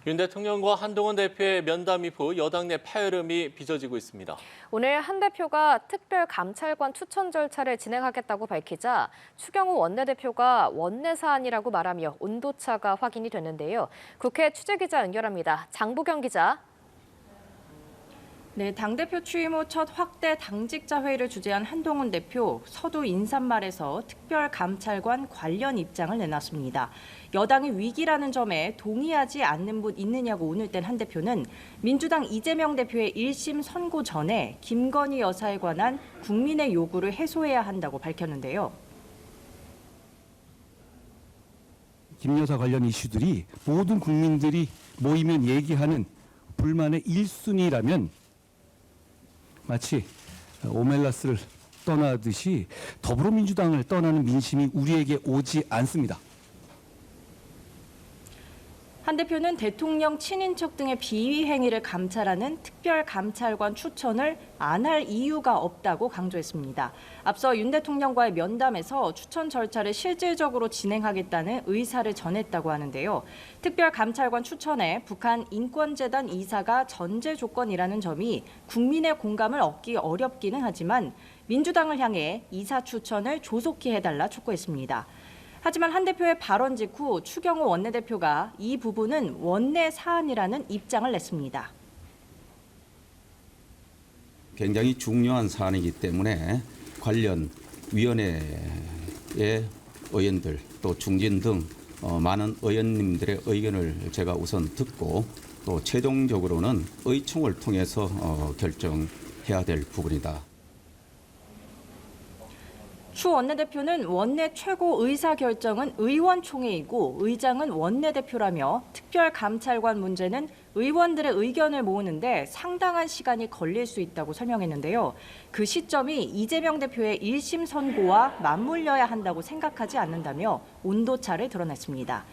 윤 대통령과 한동훈 대표의 면담 이후 여당 내 파열음이 빚어지고 있습니다. 오늘 한 대표가 특별감찰관 추천 절차를 진행하겠다고 밝히자 추경호 원내대표가 원내 사안이라고 말하며 온도차가 확인이 됐는데요. 국회 취재기자 연결합니다. 장보경 기자. 네, 당대표 취임 후 첫 확대 당직자 회의를 주재한 한동훈 대표 서두 인사말에서 특별감찰관 관련 입장을 내놨습니다. 여당이 위기라는 점에 동의하지 않는 분 있느냐고 운을 뗀 한 대표는 민주당 이재명 대표의 1심 선고 전에 김건희 여사에 관한 국민의 요구를 해소해야 한다고 밝혔는데요. 김 여사 관련 이슈들이 모든 국민들이 모이면 얘기하는 불만의 1순위라면 마치 오멜라스를 떠나듯이 더불어민주당을 떠나는 민심이 우리에게 오지 않습니다. 한 대표는 대통령 친인척 등의 비위 행위를 감찰하는 특별감찰관 추천을 안 할 이유가 없다고 강조했습니다. 앞서 윤 대통령과의 면담에서 추천 절차를 실질적으로 진행하겠다는 의사를 전했다고 하는데요. 특별감찰관 추천에 북한 인권재단 이사가 전제 조건이라는 점이 국민의 공감을 얻기 어렵기는 하지만 민주당을 향해 이사 추천을 조속히 해달라 촉구했습니다. 하지만 한 대표의 발언 직후 추경호 원내대표가 이 부분은 원내 사안이라는 입장을 냈습니다. 굉장히 중요한 사안이기 때문에 관련 위원회의 의원들 또 중진 등 많은 의원님들의 의견을 제가 우선 듣고 또 최종적으로는 의총을 통해서 결정해야 될 부분이다. 추 원내대표는 원내 최고 의사결정은 의원총회이고 의장은 원내대표라며 특별감찰관 문제는 의원들의 의견을 모으는데 상당한 시간이 걸릴 수 있다고 설명했는데요. 그 시점이 이재명 대표의 1심 선고와 맞물려야 한다고 생각하지 않는다며 온도차를 드러냈습니다.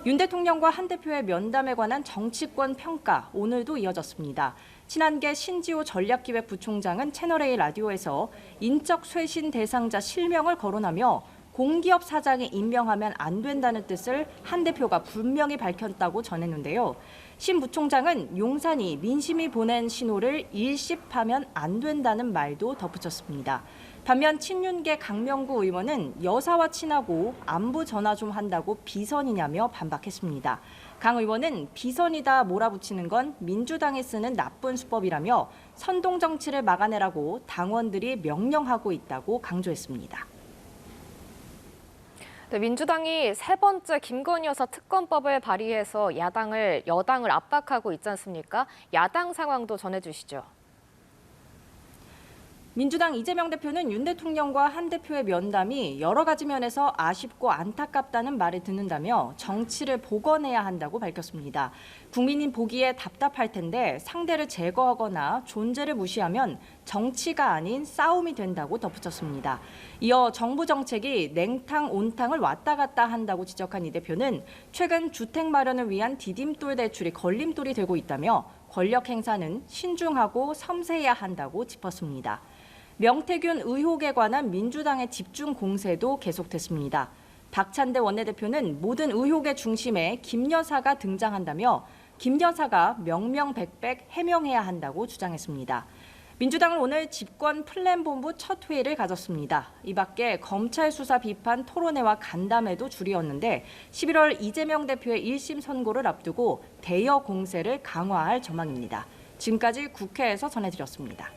윤 대통령과 한 대표의 면담에 관한 정치권 평가 오늘도 이어졌습니다. 친한계 신지호 전략기획부총장은 채널A 라디오에서 인적 쇄신 대상자 실명을 거론하며 공기업 사장이 임명하면 안 된다는 뜻을 한 대표가 분명히 밝혔다고 전했는데요. 신 부총장은 용산이 민심이 보낸 신호를 일십하면 안 된다는 말도 덧붙였습니다. 반면 친윤계 강명구 의원은 여사와 친하고 안부 전화 좀 한다고 비선이냐며 반박했습니다. 강 의원은 비선이다 몰아붙이는 건 민주당이 쓰는 나쁜 수법이라며 선동 정치를 막아내라고 당원들이 명령하고 있다고 강조했습니다. 네, 민주당이 세 번째 김건희 여사 특검법을 발의해서 여당을 압박하고 있지 않습니까? 야당 상황도 전해주시죠. 민주당 이재명 대표는 윤 대통령과 한 대표의 면담이 여러 가지 면에서 아쉽고 안타깝다는 말을 듣는다며 정치를 복원해야 한다고 밝혔습니다. 국민이 보기에 답답할 텐데 상대를 제거하거나 존재를 무시하면 정치가 아닌 싸움이 된다고 덧붙였습니다. 이어 정부 정책이 냉탕, 온탕을 왔다 갔다 한다고 지적한 이 대표는 최근 주택 마련을 위한 디딤돌 대출이 걸림돌이 되고 있다며 권력 행사는 신중하고 섬세해야 한다고 짚었습니다. 명태균 의혹에 관한 민주당의 집중 공세도 계속됐습니다. 박찬대 원내대표는 모든 의혹의 중심에 김 여사가 등장한다며 김 여사가 명명백백 해명해야 한다고 주장했습니다. 민주당은 오늘 집권 플랜본부 첫 회의를 가졌습니다. 이 밖에 검찰 수사 비판 토론회와 간담회도 줄이었는데 11월 이재명 대표의 1심 선고를 앞두고 대여 공세를 강화할 전망입니다. 지금까지 국회에서 전해드렸습니다.